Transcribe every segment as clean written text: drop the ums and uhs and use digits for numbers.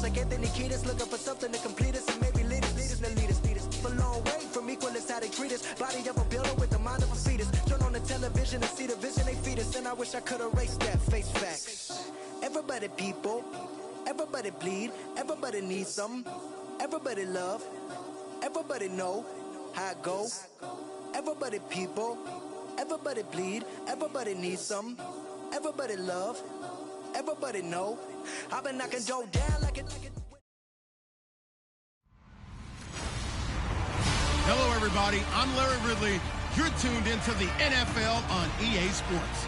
like Anthony Kiedis, looking for something to complete us and maybe lead us. For long way from equal is how they treat us. Body of a builder with the mind of a fetus. Turn on the television and see the vision they feed us, and I wish I could erase that face fact. Everybody people, everybody bleed, everybody needs something, everybody love, everybody know how it go. Everybody people, everybody bleed, everybody needs something, everybody love, everybody know. I've been knocking dough down like it. Hello, everybody. I'm Larry Ridley. You're tuned into the NFL on EA Sports.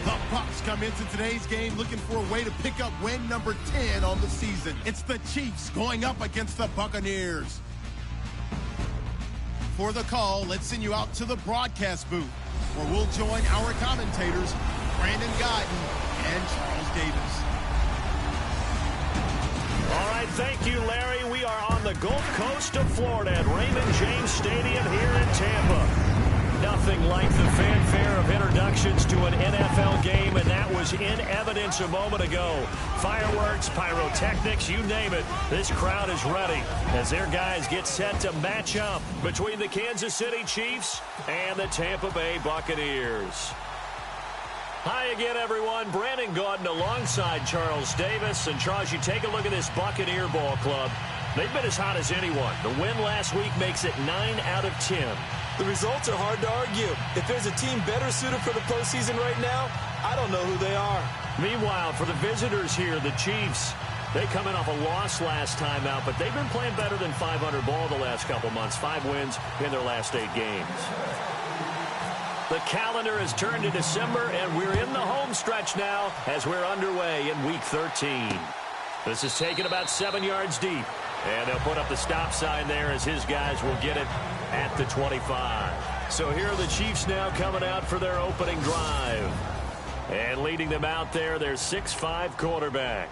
The Bucs come into today's game looking for a way to pick up win number 10 on the season. It's the Chiefs going up against the Buccaneers. For the call, let's send you out to the broadcast booth, where we'll join our commentators, Brandon Guyton and Charles Davis. All right, thank you, Larry. We are on the Gulf Coast of Florida at Raymond James Stadium here in Tampa. Nothing like the fanfare of introductions to an NFL game, and that was in evidence a moment ago. Fireworks, pyrotechnics, you name it. This crowd is ready as their guys get set to match up between the Kansas City Chiefs and the Tampa Bay Buccaneers. Hi again, everyone. Brandon Guyton alongside Charles Davis. And, Charles, you take a look at this Buccaneer ball club. They've been as hot as anyone. The win last week makes it 9 out of 10. The results are hard to argue. If there's a team better suited for the postseason right now, I don't know who they are. Meanwhile, for the visitors here, the Chiefs, they come in off a loss last time out, but they've been playing better than 500 ball the last couple months. 5 wins in their last 8 games. The calendar has turned to December, and we're in the home stretch now as we're underway in Week 13. This is taken about 7 yards deep, and they'll put up the stop sign there as his guys will get it at the 25. So here are the Chiefs now coming out for their opening drive. And leading them out there, their 6'5" quarterback.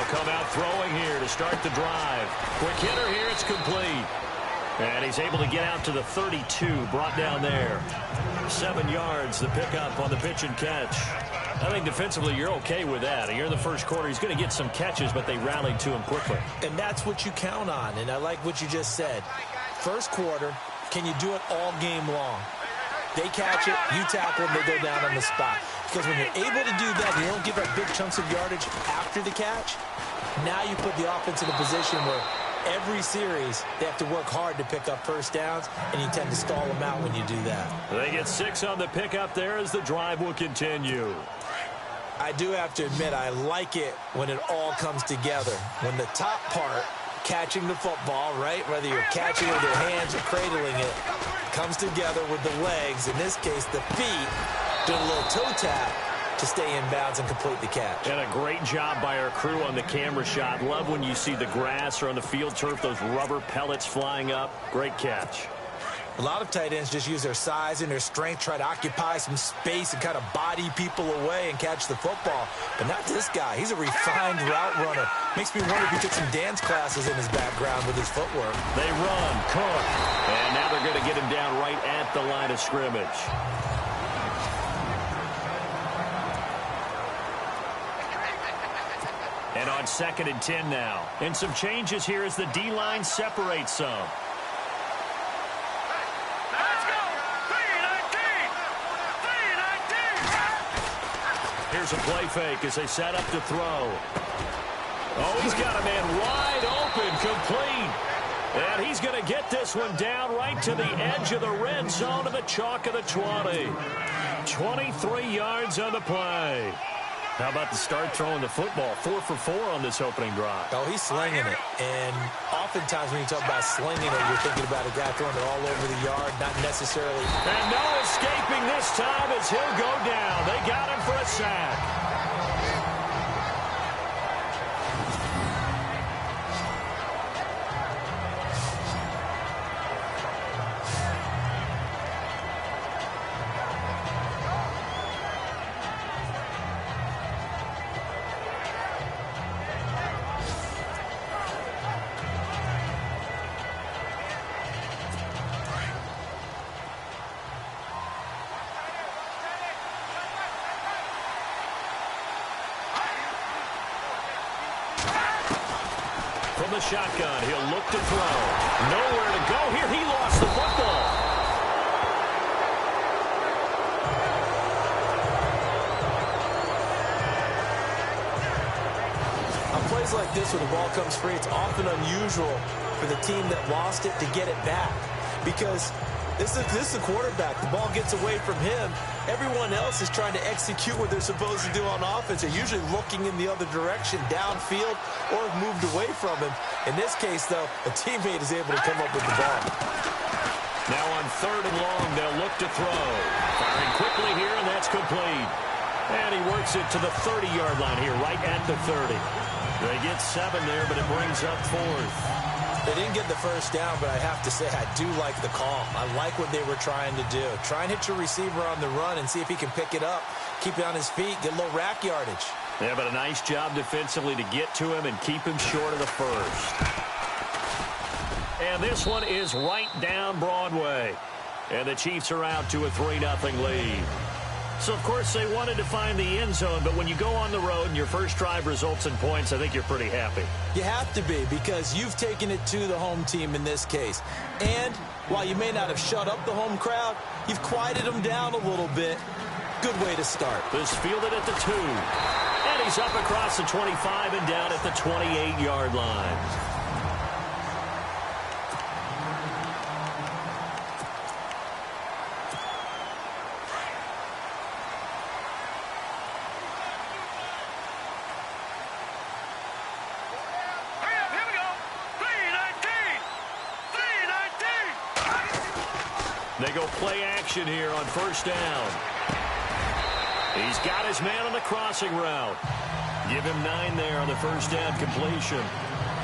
Come out throwing here to start the drive. Quick hitter here, it's complete. And he's able to get out to the 32, brought down there. 7 yards, the pickup on the pitch and catch. I think defensively you're okay with that. Here in the first quarter, he's going to get some catches, but they rallied to him quickly. And that's what you count on, and I like what you just said. First quarter, can you do it all game long? They catch it, you tackle them, they go down on the spot. Because when you're able to do that, you don't give up big chunks of yardage after the catch. Now you put the offense in a position where every series they have to work hard to pick up first downs, and you tend to stall them out when you do that. They get 6 on the pickup there as the drive will continue. I do have to admit, I like it when it all comes together. When the top part, catching the football, right, whether you're catching it with your hands or cradling it, comes together with the legs, in this case the feet, doing a little toe tap to stay in bounds and complete the catch. And a great job by our crew on the camera shot. Love when you see the grass or on the field turf, those rubber pellets flying up. Great catch. A lot of tight ends just use their size and their strength, try to occupy some space and kind of body people away and catch the football. But not this guy. He's a refined route runner. Makes me wonder if he took some dance classes in his background with his footwork. They run, Cook. And now they're going to get him down right at the line of scrimmage. And on 2nd and 10 now. And some changes here as the D-line separates some. Here's a play fake as they set up to throw. Oh, he's got a man wide open, complete. And he's going to get this one down right to the edge of the red zone to the chalk of the 20. 23 yards on the play. How about the start throwing the football? 4 for 4 on this opening drive. Oh, he's slinging it. And oftentimes when you talk about slinging it, you're thinking about a guy throwing it all over the yard, not necessarily. And no escaping this time as he'll go down. They got him for a sack. From the shotgun, he'll look to throw. Nowhere to go here. He lost the football. On plays like this where the ball comes free, it's often unusual for the team that lost it to get it back. Because this is the quarterback. The ball gets away from him. Everyone else is trying to execute what they're supposed to do on offense. They're usually looking in the other direction, downfield, or have moved away from him. In this case, though, a teammate is able to come up with the ball. Now on 3rd and long, they'll look to throw. Firing quickly here, and that's complete. And he works it to the 30-yard line here, right at the 30. They get 7 there, but it brings up 4th. They didn't get the first down, but I have to say I do like the call. I like what they were trying to do. Try and hit your receiver on the run and see if he can pick it up, keep it on his feet, get a little rack yardage. Yeah, but a nice job defensively to get to him and keep him short of the first. And this one is right down Broadway. And the Chiefs are out to a 3-0 lead. So, of course, they wanted to find the end zone, but when you go on the road and your first drive results in points, I think you're pretty happy. You have to be, because you've taken it to the home team in this case. And while you may not have shut up the home crowd, you've quieted them down a little bit. Good way to start. This fielded at the 2. And he's up across the 25 and down at the 28-yard line. They go play action here on 1st down. He's got his man on the crossing route. Give him 9 there on the 1st down completion.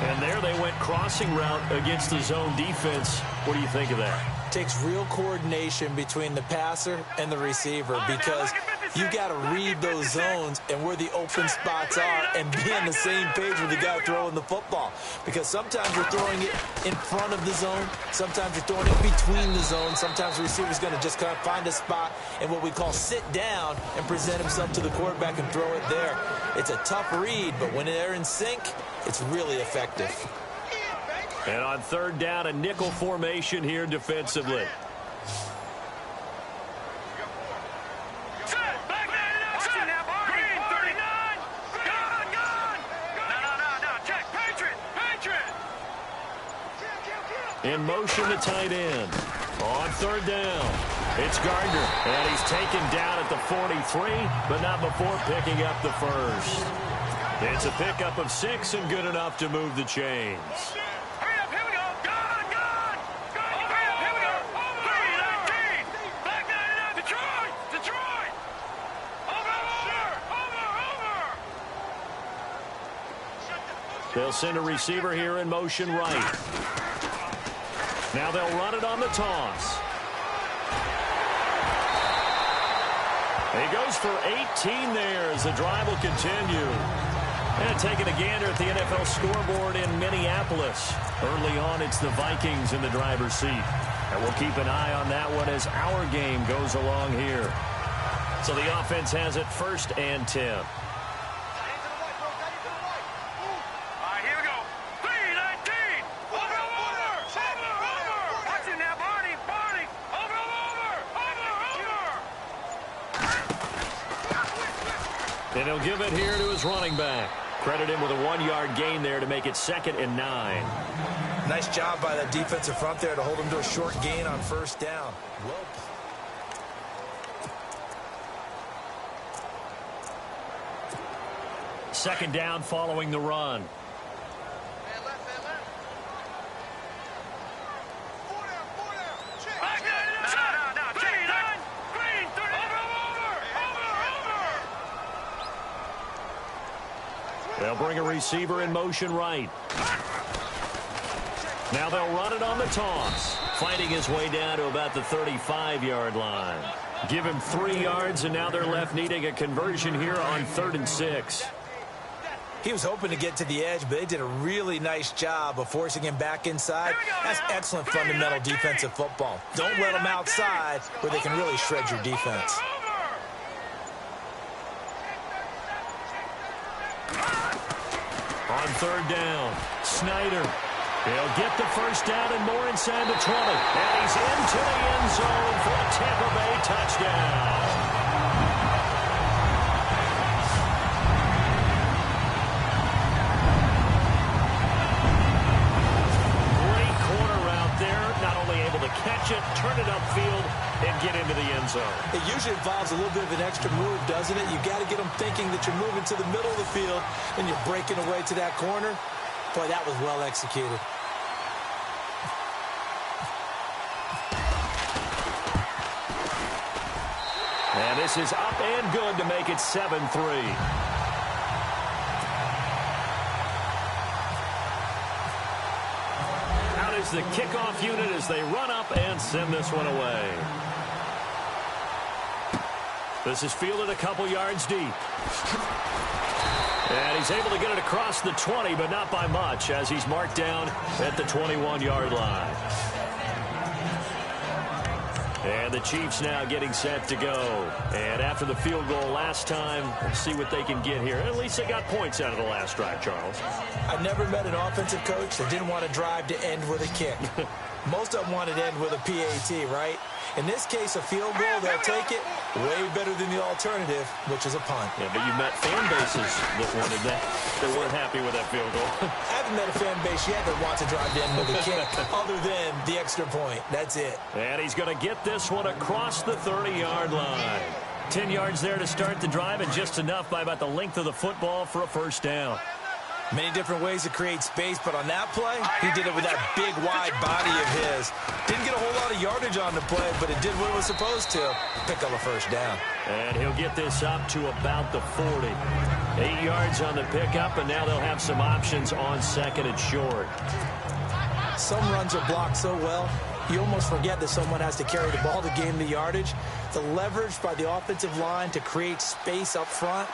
And there they went crossing route against the zone defense. What do you think of that? Takes real coordination between the passer and the receiver, because you got to read those zones and where the open spots are and be on the same page with the guy throwing the football. Because sometimes you're throwing it in front of the zone, sometimes you're throwing it between the zones, sometimes the receiver's going to just kind of find a spot and what we call sit down and present himself to the quarterback and throw it there. It's a tough read, but when they're in sync, it's really effective. And on 3rd down, a nickel formation here defensively. In motion to tight end. On 3rd down, it's Gardner. And he's taken down at the 43, but not before picking up the first. It's a pickup of 6 and good enough to move the chains. They'll send a receiver here in motion right. Now they'll run it on the toss. He goes for 18 there as the drive will continue. And taking a gander at the NFL scoreboard in Minneapolis. Early on, it's the Vikings in the driver's seat. And we'll keep an eye on that one as our game goes along here. So the offense has it 1st and 10. And he'll give it here to his running back. Credit him with a 1-yard gain there to make it 2nd and 9. Nice job by that defensive front there to hold him to a short gain on 1st down. Second down following the run. They'll bring a receiver in motion right. Now they'll run it on the toss. Fighting his way down to about the 35-yard line. Give him 3 yards, and now they're left needing a conversion here on 3rd and 6. He was hoping to get to the edge, but they did a really nice job of forcing him back inside. That's excellent fundamental defensive football. Don't let them outside where they can really shred your defense. On 3rd down, Snyder. He'll get the first down and more inside the 20. And he's into the end zone for a Tampa Bay touchdown. Catch it, turn it upfield, and get into the end zone. It usually involves a little bit of an extra move, doesn't it? You got to get them thinking that you're moving to the middle of the field and you're breaking away to that corner. Boy, that was well executed. And this is up and good to make it 7-3. The kickoff unit as they run up and send this one away. This is fielded a couple yards deep. And he's able to get it across the 20, but not by much, as he's marked down at the 21-yard line. And the Chiefs now getting set to go. And after the field goal last time, we'll see what they can get here. At least they got points out of the last drive, Charles. I've never met an offensive coach that didn't want to drive to end with a kick. Most of them wanted to end with a PAT, right? In this case, a field goal, they'll take it way better than the alternative, which is a punt. Yeah, but you met fan bases that wanted that. They weren't happy with that field goal. I haven't met a fan base yet that wants to drive to end with a kick, other than the extra point. That's it. And he's going to get this one across the 30-yard line. 10 yards there to start the drive, and just enough by about the length of the football for a first down. Many different ways to create space, but on that play, he did it with that big, wide body of his. Didn't get a whole lot of yardage on the play, but it did what it was supposed to. Pick up a first down. And he'll get this up to about the 40. 8 yards on the pickup, and now they'll have some options on second and short. Some runs are blocked so well, you almost forget that someone has to carry the ball to gain the yardage. The leverage by the offensive line to create space up front,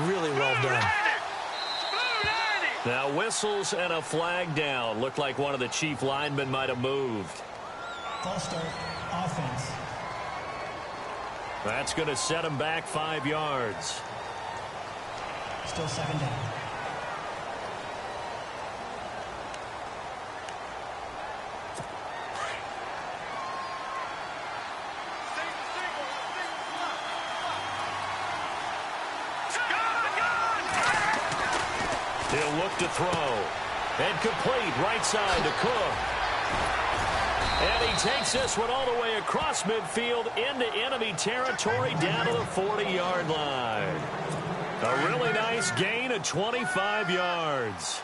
really well done. Now whistles and a flag down. Looked like one of the Chief linemen might have moved. False start, offense. That's going to set him back 5 yards. Still 7 down. He'll look to throw. And complete right side to Cook. And he takes this one all the way across midfield into enemy territory down to the 40-yard line. A really nice gain of 25 yards.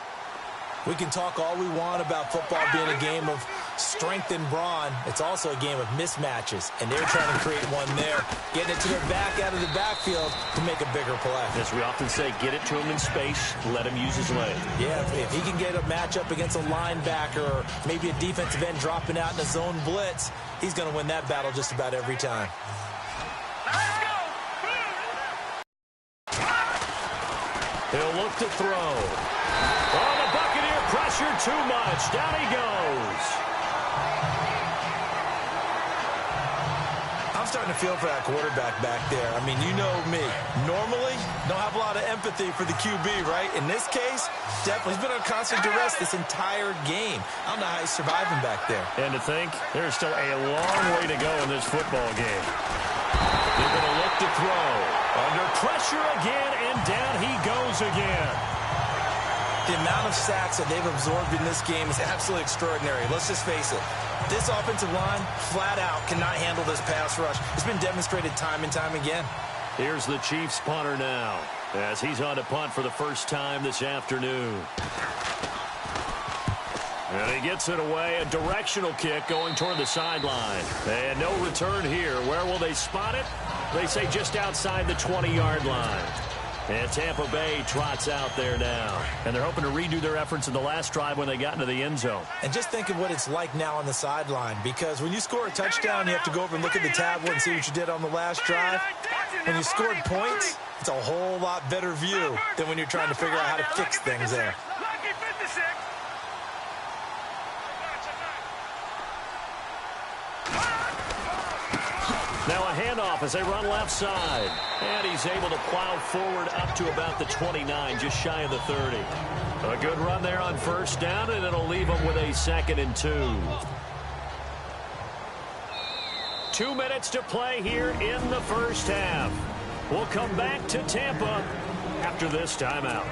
We can talk all we want about football being a game of strength and brawn. It's also a game of mismatches, and they're trying to create one there, getting it to their back out of the backfield to make a bigger play. As we often say, get it to him in space, let him use his leg. Yeah, if he can get a matchup against a linebacker or maybe a defensive end dropping out in a zone blitz, he's going to win that battle just about every time. He'll look to throw. Oh, the Buccaneer pressure too much. Down he goes. I'm starting to feel for that quarterback back there. I mean, you know me. Normally, don't have a lot of empathy for the QB, right? In this case, definitely. He's been under constant duress this entire game. I don't know how he's surviving back there. And to think, there's still a long way to go in this football game. They're going to look to throw. Under pressure again, and down he goes again. The amount of sacks that they've absorbed in this game is absolutely extraordinary. Let's just face it. This offensive line, flat out, cannot handle this pass rush. It's been demonstrated time and time again. Here's the Chiefs punter now, as he's on to punt for the first time this afternoon. And he gets it away, a directional kick going toward the sideline. And no return here. Where will they spot it? They say just outside the 20-yard line. And Tampa Bay trots out there now. And they're hoping to redo their efforts in the last drive when they got into the end zone. And just think of what it's like now on the sideline. Because when you score a touchdown, you have to go over and look at the tablet and see what you did on the last drive. When you scored points, it's a whole lot better view than when you're trying to figure out how to fix things there. Now a handoff as they run left side. And he's able to plow forward up to about the 29, just shy of the 30. A good run there on first down, and it'll leave him with a 2nd and 2. 2 minutes to play here in the first half. We'll come back to Tampa after this timeout.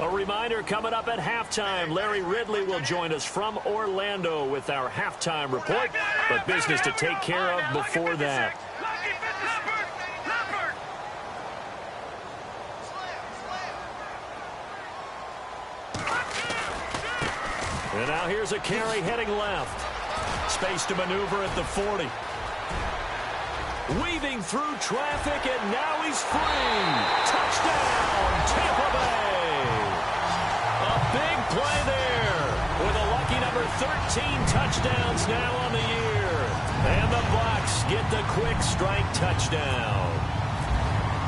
A reminder coming up at halftime, Larry Ridley will join us from Orlando with our halftime report, but business to take care of before that. And now here's a carry heading left. Space to maneuver at the 40. Weaving through traffic, and now he's free. Touchdown, Tampa Bay. A big play there with a lucky number 13 touchdowns now on the year. And the Bucs get the quick strike touchdown.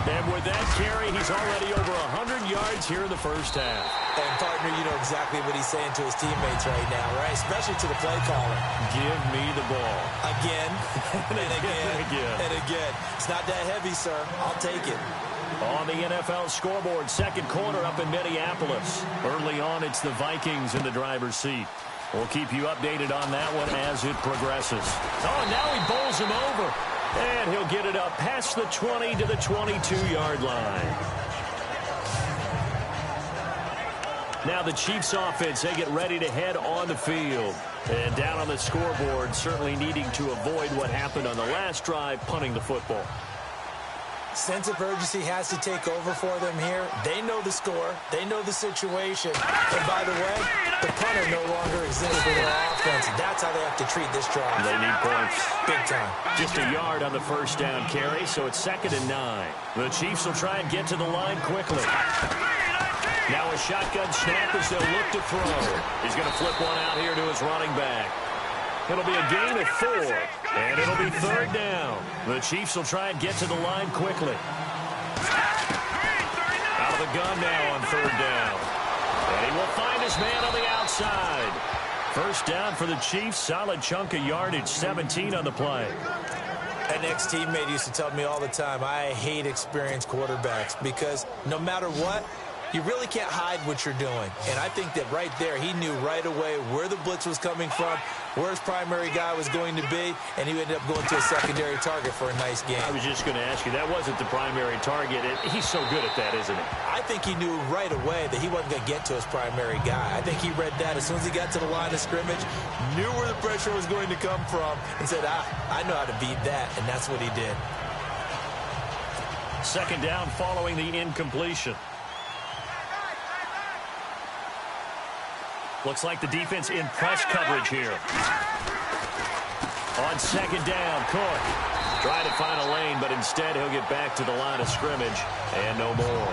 And with that carry, he's already over 100 yards here in the first half. And, partner, you know exactly what he's saying to his teammates right now, right? Especially to the play caller. Give me the ball. Again, and again, and again. It's not that heavy, sir. I'll take it. On the NFL scoreboard, second quarter up in Minneapolis. Early on, it's the Vikings in the driver's seat. We'll keep you updated on that one as it progresses. Oh, and now he bowls him over. And he'll get it up past the 20 to the 22-yard line. Now the Chiefs offense, they get ready to head on the field. And down on the scoreboard, certainly needing to avoid what happened on the last drive, punting the football. Sense of urgency has to take over for them here. They know the score. They know the situation. And by the way, the punter no longer exists for their offense. That's how they have to treat this drive. They need points. Big time. Just a yard on the first down carry, so it's 2nd and 9. The Chiefs will try and get to the line quickly. Now a shotgun snap as they'll look to throw. He's going to flip one out here to his running back. It'll be a gain of 4, and it'll be 3rd down. The Chiefs will try and get to the line quickly. Out of the gun now on 3rd down. And he will find his man on the outside. First down for the Chiefs, solid chunk of yardage, 17 on the play. An ex-teammate used to tell me all the time, I hate experienced quarterbacks because no matter what, you really can't hide what you're doing. And I think that right there, he knew right away where the blitz was coming from, where his primary guy was going to be, and he ended up going to a secondary target for a nice game. I was just going to ask you, that wasn't the primary target. He's so good at that, isn't he? I think he knew right away that he wasn't going to get to his primary guy. I think he read that as soon as he got to the line of scrimmage, knew where the pressure was going to come from, and said, I know how to beat that, and that's what he did. 2nd down following the incompletion. Looks like the defense in press coverage here. On 2nd down, Cook trying to find a lane, but instead he'll get back to the line of scrimmage and no more.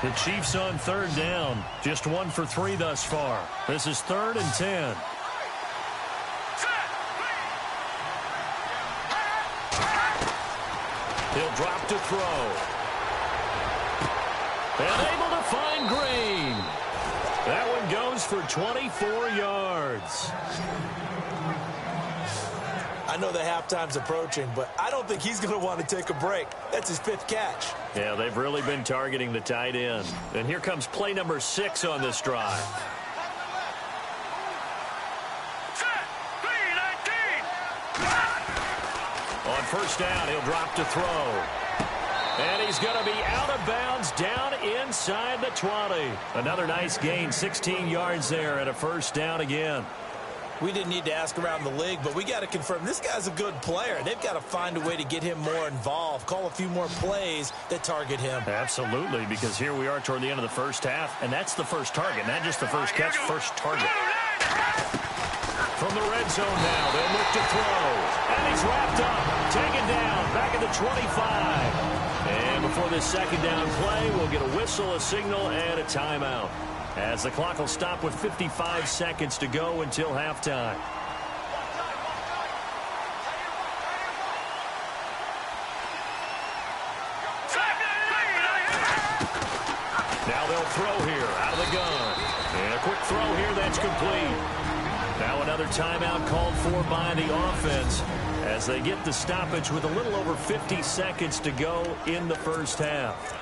The Chiefs on 3rd down. Just 1 for 3 thus far. This is 3rd and 10. He'll drop to throw. And able to find Green. That one goes for 24 yards. I know the halftime's approaching, but I don't think he's going to want to take a break. That's his 5th catch. Yeah, they've really been targeting the tight end. And here comes play number 6 on this drive. On 1st down, he'll drop to throw. And he's going to be out of bounds down inside the 20. Another nice gain, 16 yards there and a 1st down again. We didn't need to ask around the league, but we got to confirm this guy's a good player. They've got to find a way to get him more involved, call a few more plays that target him. Absolutely, because here we are toward the end of the first half, and that's the first target, not just the first catch, first target. From the red zone now, they'll look to throw. And he's wrapped up, taken down, back at the 25. And before this 2nd down play, we'll get a whistle, a signal, and a timeout, as the clock will stop with 55 seconds to go until halftime. Now they'll throw here. throw here that's complete. Now another timeout called for by the offense as they get the stoppage with a little over 50 seconds to go in the first half.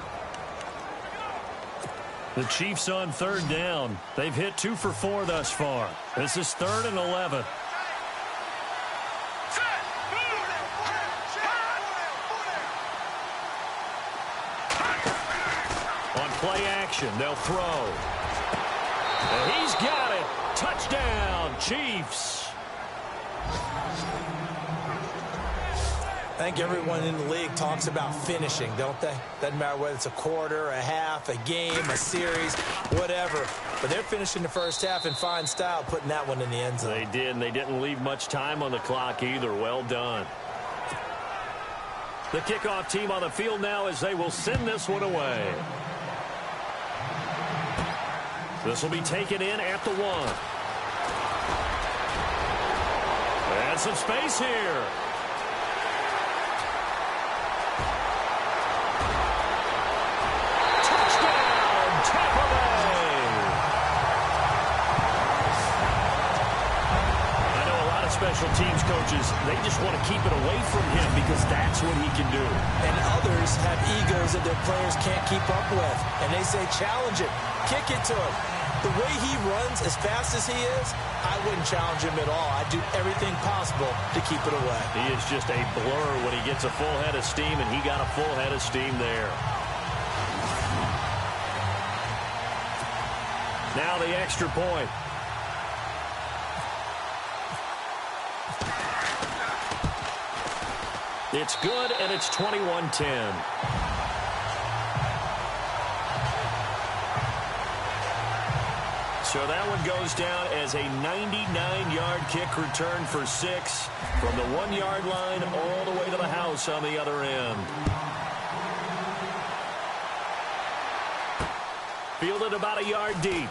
The Chiefs on third down. They've hit 2 for 4 thus far. This is 3rd and 11. On play action, they'll throw. And he's got it. Touchdown, Chiefs. I think everyone in the league talks about finishing, don't they? Doesn't matter whether it's a quarter, a half, a game, a series, whatever. But they're finishing the first half in fine style, putting that one in the end zone. They did, and they didn't leave much time on the clock either. Well done. The kickoff team on the field now as they will send this one away. This will be taken in at the 1. And some space here. Special teams coaches, they just want to keep it away from him because that's what he can do. And others have egos that their players can't keep up with. And they say, challenge it, kick it to him. The way he runs as fast as he is, I wouldn't challenge him at all. I'd do everything possible to keep it away. He is just a blur when he gets a full head of steam, and he got a full head of steam there. Now the extra point. It's good, and it's 21-10. So that one goes down as a 99-yard kick return for 6 from the 1-yard line all the way to the house on the other end. Fielded about a yard deep.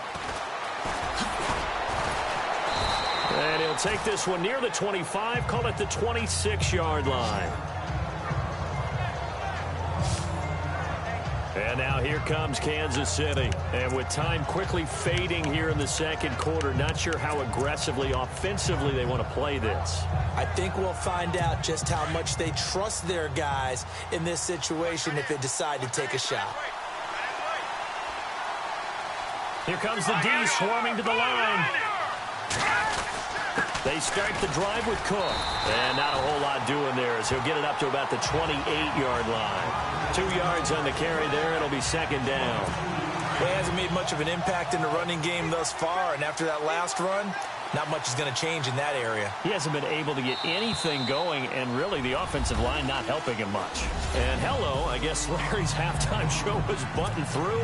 And he'll take this one near the 25, call it the 26-yard line. And now here comes Kansas City. And with time quickly fading here in the second quarter, not sure how aggressively, offensively they want to play this. I think we'll find out just how much they trust their guys in this situation if they decide to take a shot. Here comes the D swarming to the line. They start the drive with Cook. And not a whole lot doing there as he'll get it up to about the 28-yard line. 2 yards on the carry there. It'll be second down. Well, he hasn't made much of an impact in the running game thus far. And after that last run, not much is going to change in that area. He hasn't been able to get anything going, and really the offensive line not helping him much. And hello, I guess Larry's halftime show was buttoned through.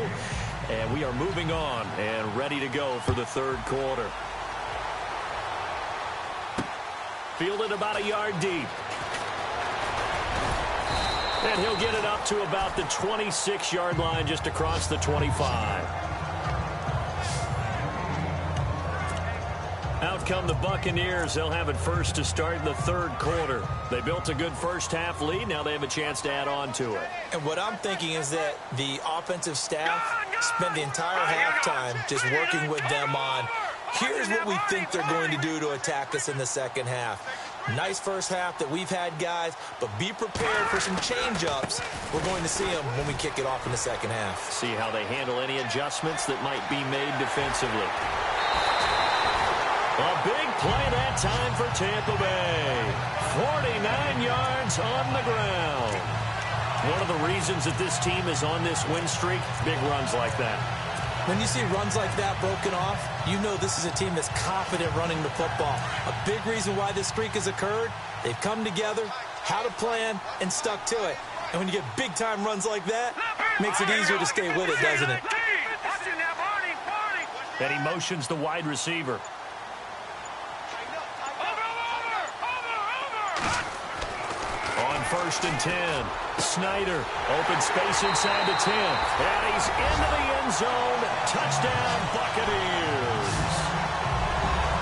And we are moving on and ready to go for the third quarter. Fielded about a yard deep. And he'll get it up to about the 26-yard line just across the 25. Out come the Buccaneers. They'll have it first to start the third quarter. They built a good first half lead. Now they have a chance to add on to it. And what I'm thinking is that the offensive staff spent the entire halftime just working with them on, here's what we think they're going to do to attack us in the second half. Nice first half that we've had, guys, but be prepared for some change-ups. We're going to see them when we kick it off in the second half. See how they handle any adjustments that might be made defensively. A big play that time for Tampa Bay. 49 yards on the ground. One of the reasons that this team is on this win streak, big runs like that. When you see runs like that broken off, you know this is a team that's confident running the football. A big reason why this streak has occurred, they've come together, had a plan, and stuck to it. And when you get big-time runs like that, it makes it easier to stay with it, doesn't it? And he motions the wide receiver. On 1st and 10, Snyder, open space inside the 10, and he's into the end zone. Touchdown, Buccaneers.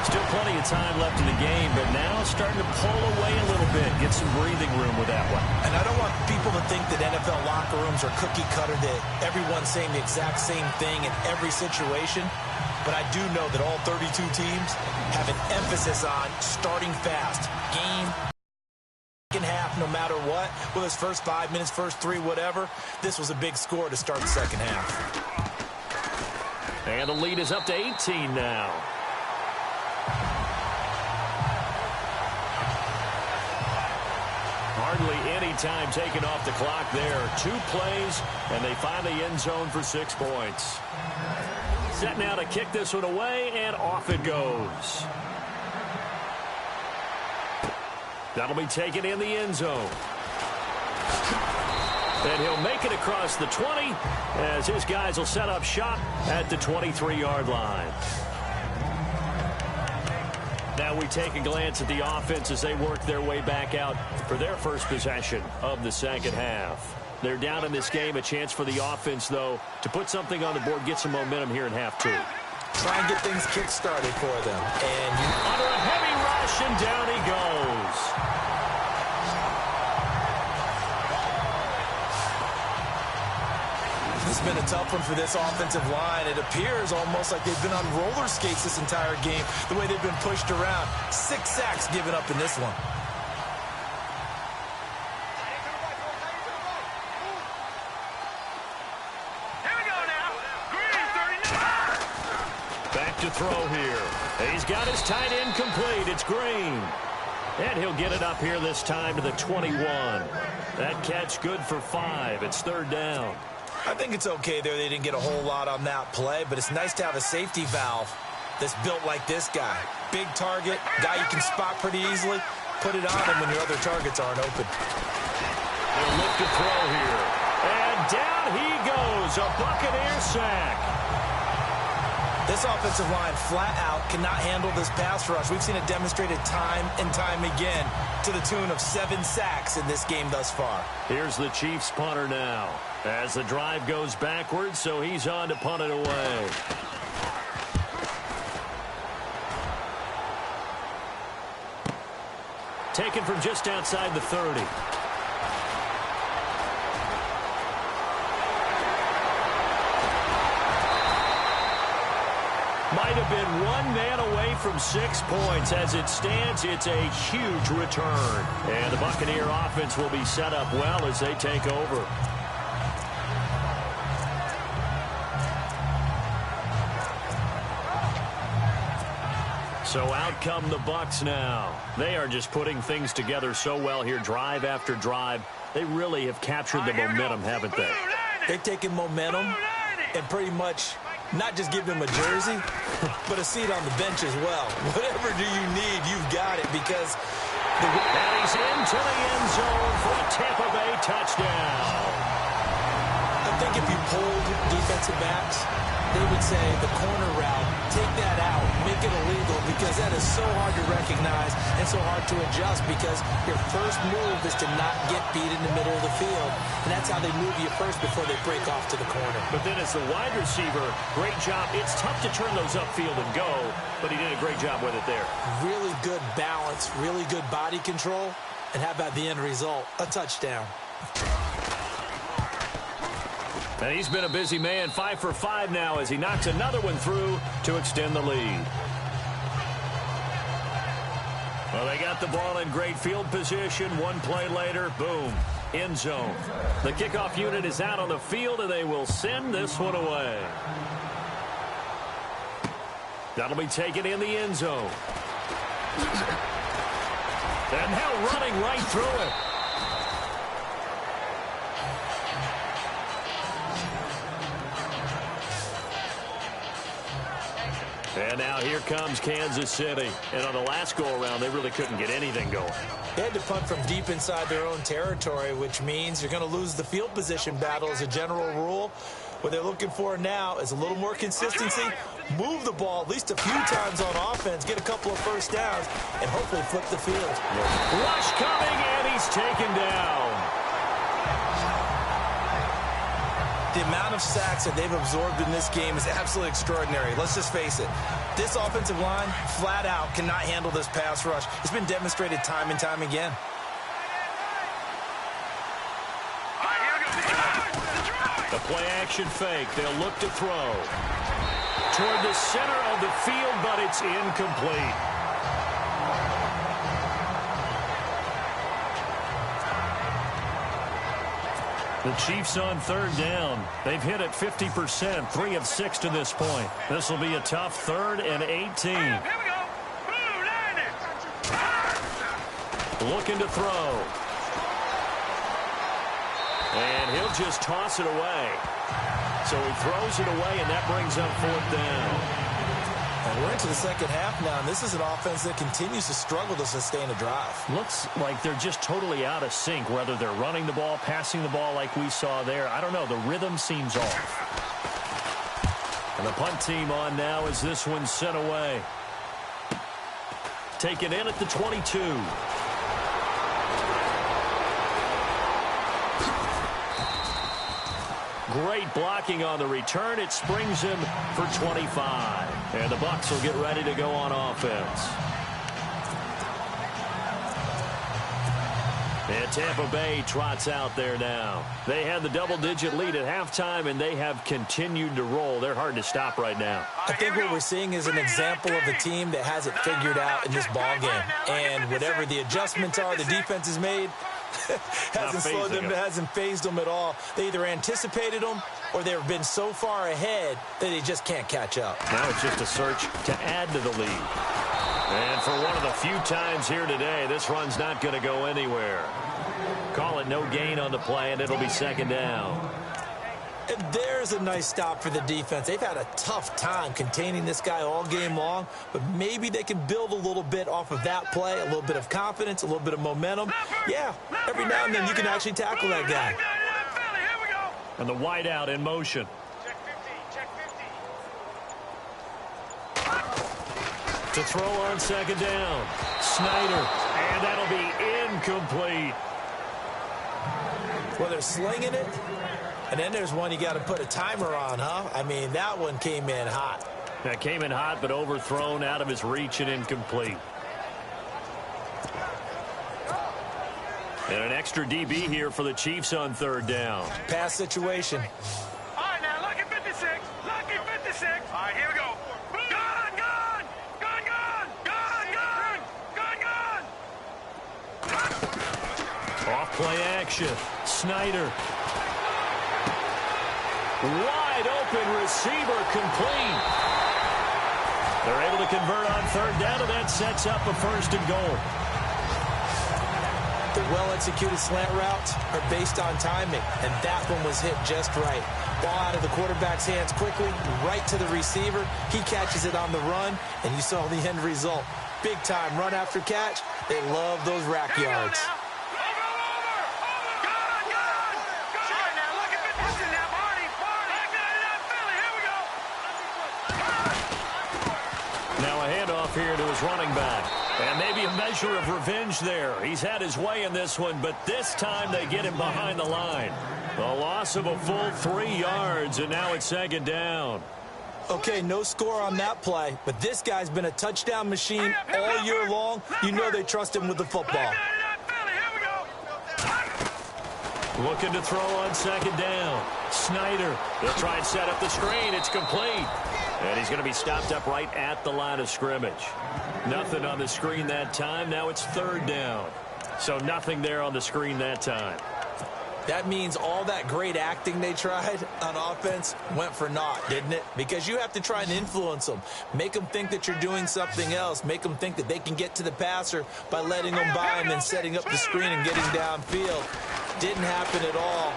Still plenty of time left in the game, but now starting to pull away a little bit, get some breathing room with that one. And I don't want people to think that NFL locker rooms are cookie cutter, that everyone's saying the exact same thing in every situation. but I do know that all 32 teams have an emphasis on starting fast. Game, second half, no matter what, whether it's first 5 minutes, first 3, whatever, this was a big score to start the second half. And the lead is up to 18 now. Hardly any time taken off the clock there. 2 plays, and they find the end zone for 6 points. Set now to kick this one away, and off it goes. That'll be taken in the end zone. And he'll make it across the 20 as his guys will set up shop at the 23-yard line. Now we take a glance at the offense as they work their way back out for their first possession of the second half. They're down in this game. A chance for the offense, though, to put something on the board, get some momentum here in half 2. Try and get things kick-started for them. And under a heavy rush, and down he goes. It's been a tough one for this offensive line. It appears almost like they've been on roller skates this entire game, the way they've been pushed around. 6 sacks given up in this one. Here we go now. Green, 39. Back to throw here. He's got his tight end complete. It's Green. And he'll get it up here this time to the 21. That catch good for 5. It's 3rd down. I think it's okay there. They didn't get a whole lot on that play, but it's nice to have a safety valve that's built like this guy. Big target, guy you can spot pretty easily. Put it on him when your other targets aren't open. He'll look to throw here. And down he goes. A Buccaneer sack. This offensive line flat out cannot handle this pass rush. We've seen it demonstrated time and time again to the tune of 7 sacks in this game thus far. Here's the Chiefs punter now as the drive goes backwards, so he's on to punt it away. Taken from just outside the 30. Might have been 1 man away from 6 points. As it stands, it's a huge return. And the Buccaneer offense will be set up well as they take over. So out come the Bucs now. They are just putting things together so well here, drive after drive. They really have captured the momentum, haven't they? They've taken momentum and pretty much not just give them a jersey, but a seat on the bench as well. Whatever do you need, you've got it, because and he's into the end zone for a Tampa Bay touchdown. I think if you polled defensive backs, they would say the corner route, take that out, make it illegal, because that is so hard to recognize and so hard to adjust, because your first move is to not get beat in the middle of the field, and that's how they move you first before they break off to the corner. But then as the wide receiver, great job. It's tough to turn those upfield and go, but he did a great job with it there. Really good balance, really good body control, and how about the end result? A touchdown. And he's been a busy man, 5 for 5 now as he knocks another one through to extend the lead. Well, they got the ball in great field position. 1 play later, boom, end zone. The kickoff unit is out on the field, and they will send this one away. That'll be taken in the end zone. And now running right through it. And now here comes Kansas City. And on the last go-around, they really couldn't get anything going. They had to punt from deep inside their own territory, which means you're going to lose the field position battle as a general rule. What they're looking for now is a little more consistency, move the ball at least a few times on offense, get a couple of first downs, and hopefully flip the field. Rush coming, and he's taken down. The amount of sacks that they've absorbed in this game is absolutely extraordinary. Let's just face it. This offensive line, flat out, cannot handle this pass rush. It's been demonstrated time and time again. The play-action fake. They'll look to throw. toward the center of the field, but it's incomplete. The Chiefs on third down. They've hit it 50%, 3 of 6 to this point. This will be a tough 3rd and 18. Looking to throw. And he'll just toss it away. So he throws it away, and that brings up 4th down. And we're into the second half now, and this is an offense that continues to struggle to sustain a drive. Looks like they're just totally out of sync, whether they're running the ball, passing the ball like we saw there. I don't know. The rhythm seems off. And the punt team on now as this one's sent away. Taken in at the 22. Great blocking on the return. It springs him for 25. And the Bucs will get ready to go on offense. And Tampa Bay trots out there now. They had the double-digit lead at halftime, and they have continued to roll. They're hard to stop right now. I think what we're seeing is an example of a team that has it figured out in this ball game. And whatever the adjustments are the defense has made, hasn't slowed them, hasn't phased them at all. They either anticipated them or they've been so far ahead that they just can't catch up. Now it's just a search to add to the lead. And for one of the few times here today, this run's not going to go anywhere. Call it no gain on the play, and it'll be 2nd down. And there's a nice stop for the defense. They've had a tough time containing this guy all game long, but maybe they can build a little bit off of that play, a little bit of confidence, a little bit of momentum. Yeah, every now and then you can actually tackle that guy. And the wideout in motion. To throw on 2nd down. Snyder, and that'll be incomplete. Well, they're slinging it. And then there's one you got to put a timer on, huh? I mean, that one came in hot. That came in hot, but overthrown, out of his reach, and incomplete. And an extra DB here for the Chiefs on 3rd down. Pass situation. All right, now, lucky 56. Lucky 56. All right, here we go. Gun, gun. Gun, gun. Gun, gun. Gun, gun. Off-play action. Snyder. Wide open receiver, complete. They're able to convert on 3rd down, and that sets up a 1st and goal. The well-executed slant routes are based on timing, and that one was hit just right. Ball out of the quarterback's hands quickly, right to the receiver. He catches it on the run, and you saw the end result. Big-time run after catch. They love those rack yards. Here to his running back. And maybe a measure of revenge there. He's had his way in this one, but this time they get him behind the line. The loss of a full 3 yards, and now it's 2nd down. Okay, no score on that play, but this guy's been a touchdown machine all year long. You know they trust him with the football. Looking to throw on 2nd down. Snyder. They'll try and set up the screen. It's complete. And he's going to be stopped up right at the line of scrimmage. Nothing on the screen that time. Now it's 3rd down. So nothing there on the screen that time. That means all that great acting they tried on offense went for naught, didn't it? Because you have to try and influence them. Make them think that you're doing something else. Make them think that they can get to the passer by letting them by him and setting up the screen and getting downfield. Didn't happen at all.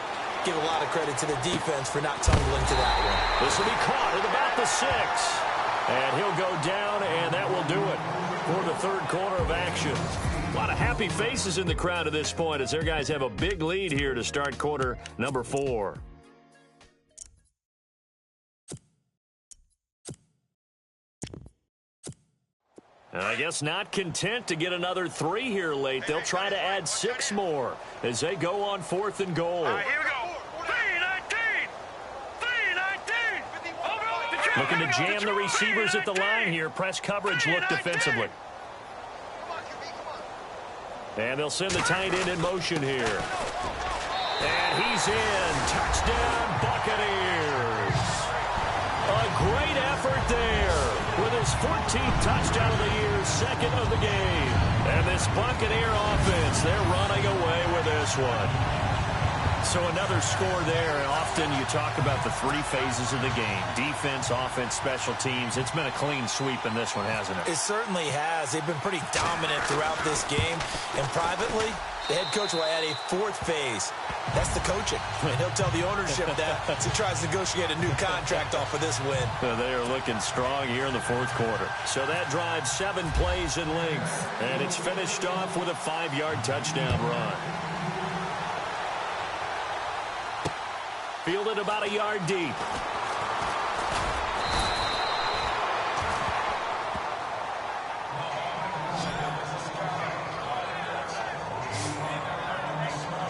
Give a lot of credit to the defense for not tumbling to that one. This will be caught at about the 6. And he'll go down, and that will do it for the 3rd quarter of action. A lot of happy faces in the crowd at this point as their guys have a big lead here to start quarter number 4. And I guess not content to get another 3 here late. They'll try to add 6 more as they go on 4th and goal. All right, here we go. 3-19. 3-19. Looking to jam the receivers at the line here. Press coverage look defensively. And they'll send the tight end in motion here. And he's in. Touchdown, Buccaneers. A great effort there with his 14th touchdown of the year, second of the game. And this Buccaneer offense, they're running away with this one. So another score there, and often you talk about the three phases of the game. Defense, offense, special teams. It's been a clean sweep in this one, hasn't it? It certainly has. They've been pretty dominant throughout this game. And privately, the head coach will add a fourth phase. That's the coaching. And he'll tell the ownership that as he tries to negotiate a new contract off of this win. They are looking strong here in the fourth quarter. So that drives 7 plays in length. And it's finished off with a 5-yard touchdown run. Fielded about a yard deep.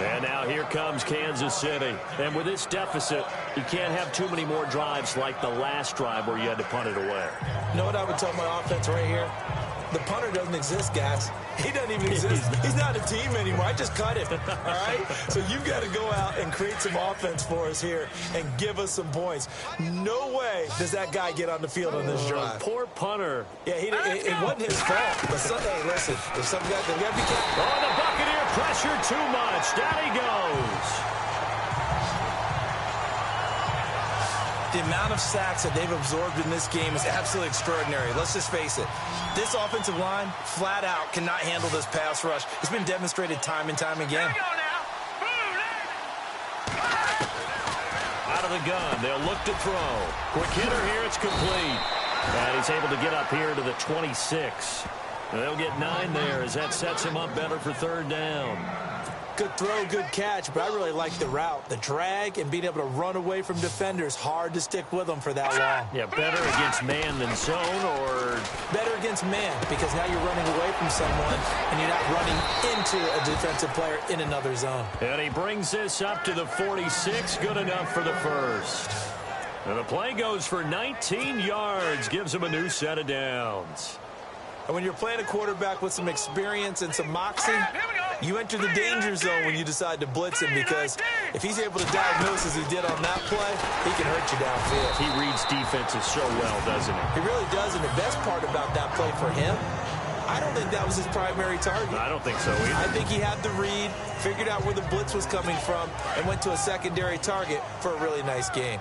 And now here comes Kansas City. And with this deficit, you can't have too many more drives like the last drive where you had to punt it away. You know what I would tell my offense right here? The punter doesn't exist, guys. He doesn't even exist. He's not a team anymore. I just cut him, all right? So you've got to go out and create some offense for us here and give us some points. No way does that guy get on the field on this drive. Poor punter. Yeah, it wasn't his fault. But hey, listen, if some guy, they got to be careful. Oh, the Buccaneer pressure too much. Down he goes. The amount of sacks that they've absorbed in this game is absolutely extraordinary. Let's just face it. This offensive line, flat out, cannot handle this pass rush. It's been demonstrated time and time again. Out of the gun. They'll look to throw. Quick hitter here. It's complete. And he's able to get up here to the 26. They'll get 9 there as that sets him up better for third down. Good throw, good catch, but I really like the route. The drag and being able to run away from defenders, hard to stick with them for that long. Yeah, better against man than zone, or? Better against man, because now you're running away from someone and you're not running into a defensive player in another zone. And he brings this up to the 46, good enough for the first. And the play goes for 19 yards, gives him a new set of downs. And when you're playing a quarterback with some experience and some moxie, you enter the danger zone when you decide to blitz him, because if he's able to diagnose as he did on that play, he can hurt you downfield. He reads defenses so well, doesn't he? He really does, and the best part about that play for him, I don't think that was his primary target. I don't think so either. I think he had the read, figured out where the blitz was coming from, and went to a secondary target for a really nice game.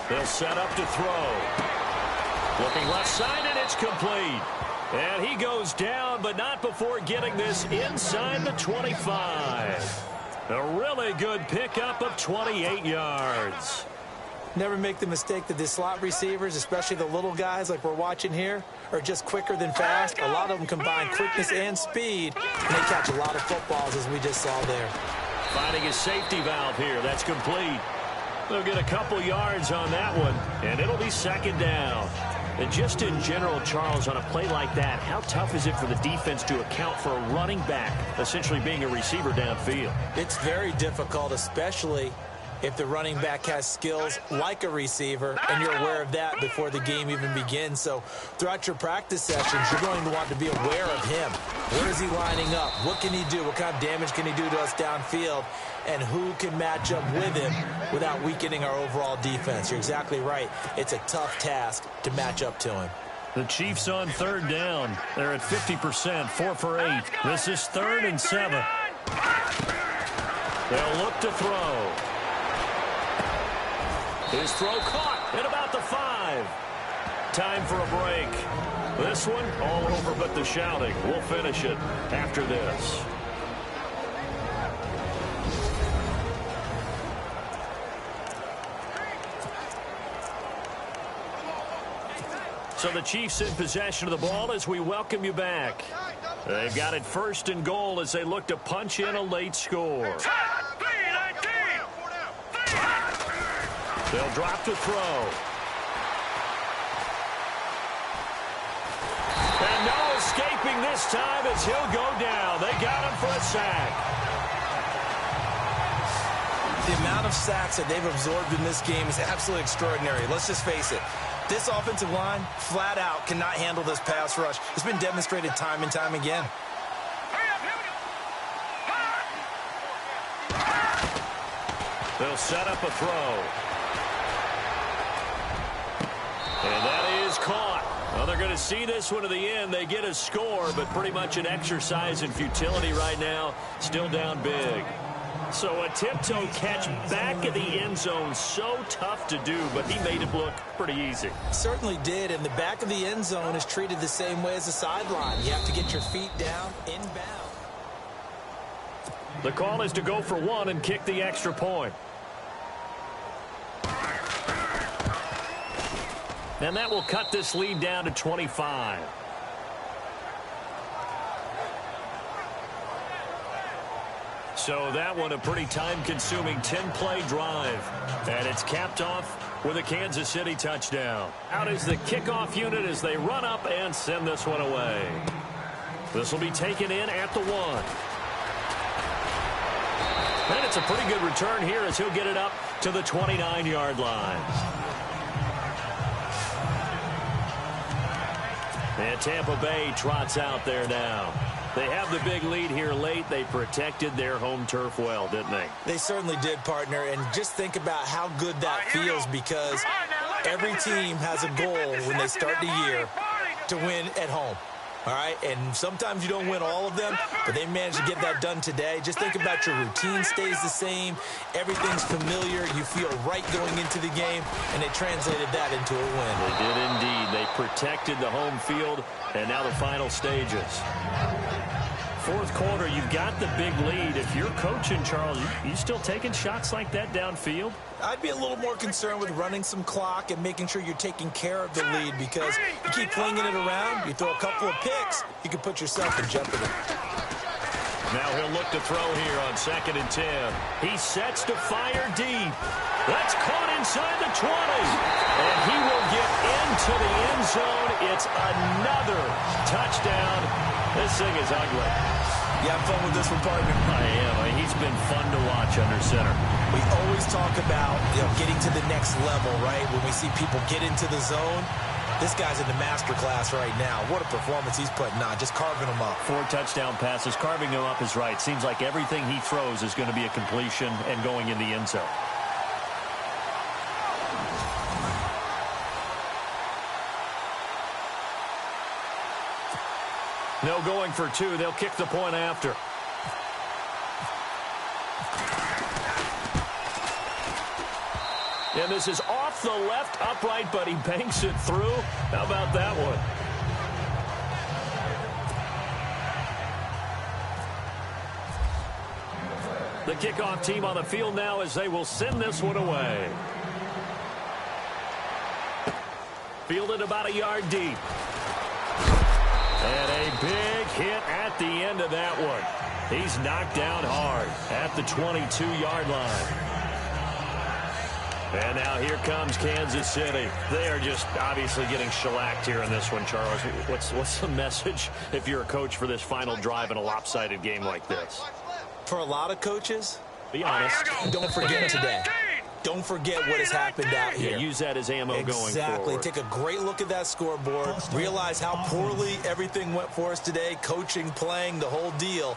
They'll set up to throw. Looking left side, and it's complete. And he goes down, but not before getting this inside the 25. A really good pickup of 28 yards. Never make the mistake that the slot receivers, especially the little guys like we're watching here, are just quicker than fast. A lot of them combine quickness and speed, and they catch a lot of footballs, as we just saw there. Finding his safety valve here. That's complete. They'll get a couple yards on that one, and it'll be second down. And just in general, Charles, on a play like that, how tough is it for the defense to account for a running back essentially being a receiver downfield? It's very difficult, especially if the running back has skills like a receiver, and you're aware of that before the game even begins. So throughout your practice sessions, you're going to want to be aware of him. Where is he lining up? What can he do? What kind of damage can he do to us downfield? And who can match up with him without weakening our overall defense? You're exactly right. It's a tough task to match up to him. The Chiefs on third down. They're at 50%, 4 for 8. This is 3rd and 7. They'll look to throw. His throw caught at about the 5. Time for a break. This one all over but the shouting. We'll finish it after this. So the Chiefs in possession of the ball as we welcome you back. They've got it 1st and goal as they look to punch in a late score. They'll drop to throw. And no escaping this time as he'll go down. They got him for a sack. The amount of sacks that they've absorbed in this game is absolutely extraordinary. Let's just face it. This offensive line, flat out, cannot handle this pass rush. It's been demonstrated time and time again. They'll set up a throw. And that is caught. Well, they're going to see this one to the end. They get a score, but pretty much an exercise in futility right now. Still down big. So a tiptoe catch back at the end zone, so tough to do, but he made it look pretty easy. Certainly did, and the back of the end zone is treated the same way as the sideline. You have to get your feet down, inbound. The call is to go for one and kick the extra point. And that will cut this lead down to 25. So that one a pretty time-consuming 10-play drive. And it's capped off with a Kansas City touchdown. Out is the kickoff unit as they run up and send this one away. This will be taken in at the 1. And it's a pretty good return here as he'll get it up to the 29-yard line. And Tampa Bay trots out there now. They have the big lead here late. They protected their home turf well, didn't they? They certainly did, partner. And just think about how good that feels, because every team has a goal when they start the year to win at home. All right, and sometimes you don't win all of them, but they managed to get that done today. Just think about your routine stays the same. Everything's familiar. You feel right going into the game, and they translated that into a win. They did indeed. They protected the home field, and now the final stages. Fourth quarter, you've got the big lead. If you're coaching, Charles, you still taking shots like that downfield? I'd be a little more concerned with running some clock and making sure you're taking care of the lead, because you keep flinging it around, you throw a couple of picks, you can put yourself in jeopardy. Now he'll look to throw here on 2nd and 10. He sets to fire deep. That's caught inside the 20. And he will get into the end zone. It's another touchdown. This thing is ugly. You have fun with this one, partner? I am. He's been fun to watch under center. We always talk about, getting to the next level, right? When we see people get into the zone, this guy's in the master class right now. What a performance he's putting on, just carving them up. 4 touchdown passes. Carving them up is right. Seems like everything he throws is going to be a completion and going in the end zone. No going for 2. They'll kick the point after. And this is off the left upright, but he banks it through. How about that one? The kickoff team on the field now as they will send this one away. Fielded about a yard deep. And a big hit at the end of that one. He's knocked down hard at the 22-yard line. And now here comes Kansas City. They are just obviously getting shellacked here in this one, Charles. What's the message if you're a coach for this final drive in a lopsided game like this? For a lot of coaches, be honest, don't forget today. Don't forget what has happened out here. Yeah, use that as ammo going forward. Exactly. Take a great look at that scoreboard. Realize how poorly everything went for us today. Coaching, playing, the whole deal.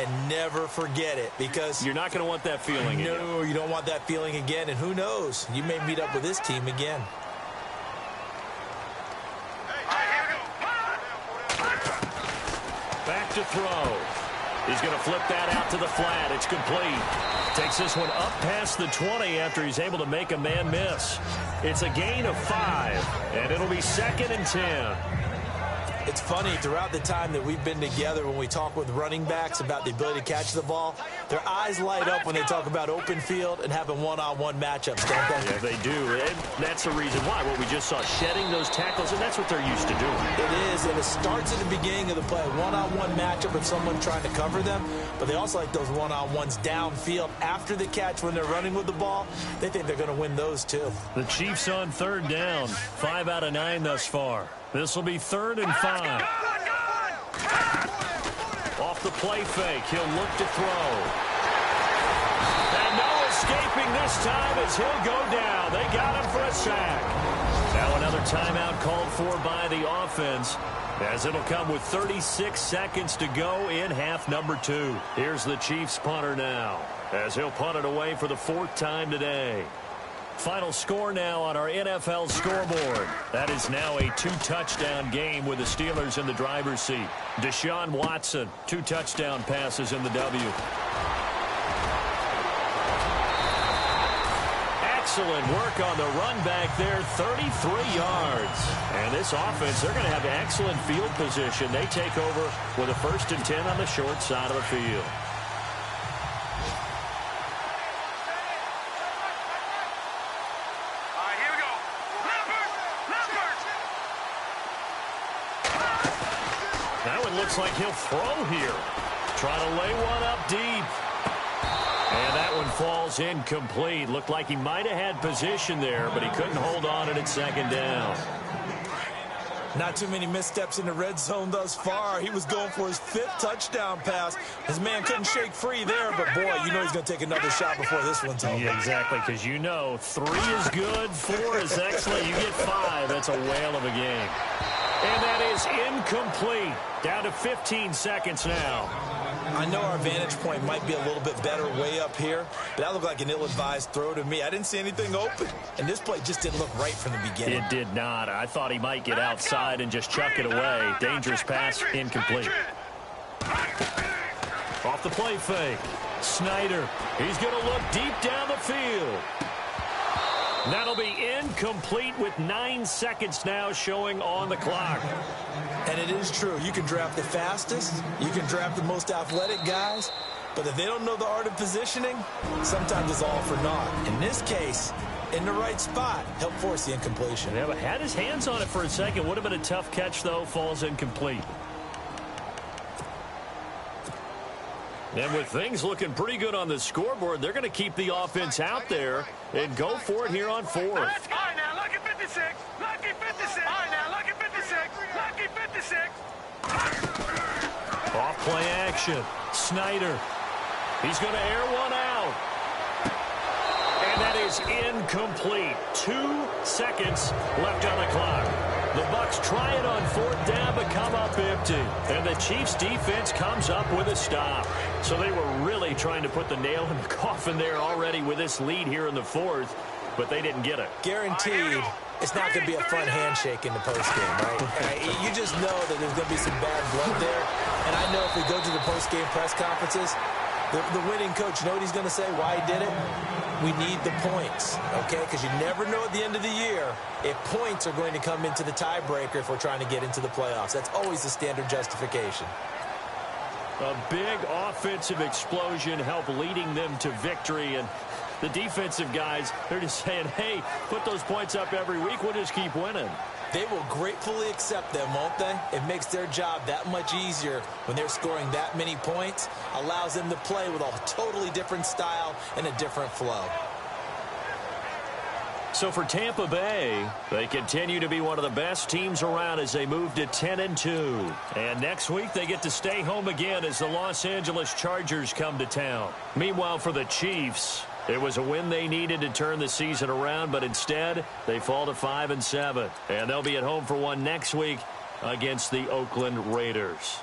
And never forget it, because you're not going to want that feeling again. No, you don't want that feeling again. And who knows? You may meet up with this team again. Back to throw. He's going to flip that out to the flat. It's complete. Takes this one up past the 20 after he's able to make a man miss. It's a gain of 5, and it'll be 2nd and 10. It's funny, throughout the time that we've been together, when we talk with running backs about the ability to catch the ball, their eyes light up when they talk about open field and having one-on-one matchups, don't they? Yeah, they do. And that's the reason why. What we just saw, shedding those tackles, and that's what they're used to doing. It is, and it starts at the beginning of the play. One-on-one matchup with someone trying to cover them, but they also like those one-on-ones downfield after the catch when they're running with the ball. They think they're going to win those, too. The Chiefs on 3rd down. 5 out of 9 thus far. This will be 3rd and 5. Off the play fake, he'll look to throw. And no escaping this time as he'll go down. They got him for a sack. Now another timeout called for by the offense, as it'll come with 36 seconds to go in half number 2. Here's the Chiefs punter now, as he'll punt it away for the 4th time today. Final score now on our NFL scoreboard. That is now a 2-touchdown game with the Steelers in the driver's seat. Deshaun Watson, 2 touchdown passes in the W. Excellent work on the run back there, 33 yards. And this offense, they're going to have excellent field position. They take over with a 1st and 10 on the short side of the field. Now it looks like he'll throw here. Try to lay one up deep. And that one falls incomplete. Looked like he might have had position there, but he couldn't hold on it at 2nd down. Not too many missteps in the red zone thus far. He was going for his 5th touchdown pass. His man couldn't shake free there, but boy, you know he's going to take another shot before this one's over. Yeah, exactly, because you know 3 is good, 4 is excellent. You get 5, that's a whale of a game. And that is incomplete. Down to 15 seconds now. I know our vantage point might be a little bit better way up here, but that looked like an ill-advised throw to me. I didn't see anything open, and this play just didn't look right from the beginning. It did not. I thought he might get outside and just chuck it away. Dangerous pass, incomplete. Off the play fake. Snyder, he's going to look deep down the field. That'll be incomplete with 9 seconds now showing on the clock. And it is true. You can draft the fastest. You can draft the most athletic guys. But if they don't know the art of positioning, sometimes it's all for naught. In this case, in the right spot, help force the incompletion. Yeah, but had his hands on it for a second. Would have been a tough catch, though. Falls incomplete. And with things looking pretty good on the scoreboard, they're going to keep the offense out there and go for it here on 4th. All right, now, lucky 56. Lucky 56. All right, now, lucky 56. Lucky 56. Off play action. Snyder. He's going to air one out. And that is incomplete. 2 seconds left on the clock. The Bucs try it on 4th down, but come up empty. And the Chiefs' defense comes up with a stop. So they were really trying to put the nail in the coffin there already with this lead here in the 4th, but they didn't get it. Guaranteed, it's not going to be a fun handshake in the postgame, right? You just know that there's going to be some bad blood there. And I know if we go to the postgame press conferences, the winning coach, you know what he's going to say, why he did it? We need the points, okay? Because you never know at the end of the year if points are going to come into the tiebreaker if we're trying to get into the playoffs. That's always the standard justification. A big offensive explosion helped leading them to victory. And the defensive guys, they're just saying, hey, put those points up every week. We'll just keep winning. They will gratefully accept them, won't they? It makes their job that much easier when they're scoring that many points. Allows them to play with a totally different style and a different flow. So for Tampa Bay, they continue to be one of the best teams around as they move to 10-2. And next week, they get to stay home again as the Los Angeles Chargers come to town. Meanwhile, for the Chiefs, it was a win they needed to turn the season around, but instead, they fall to 5-7. And they'll be at home for one next week against the Oakland Raiders.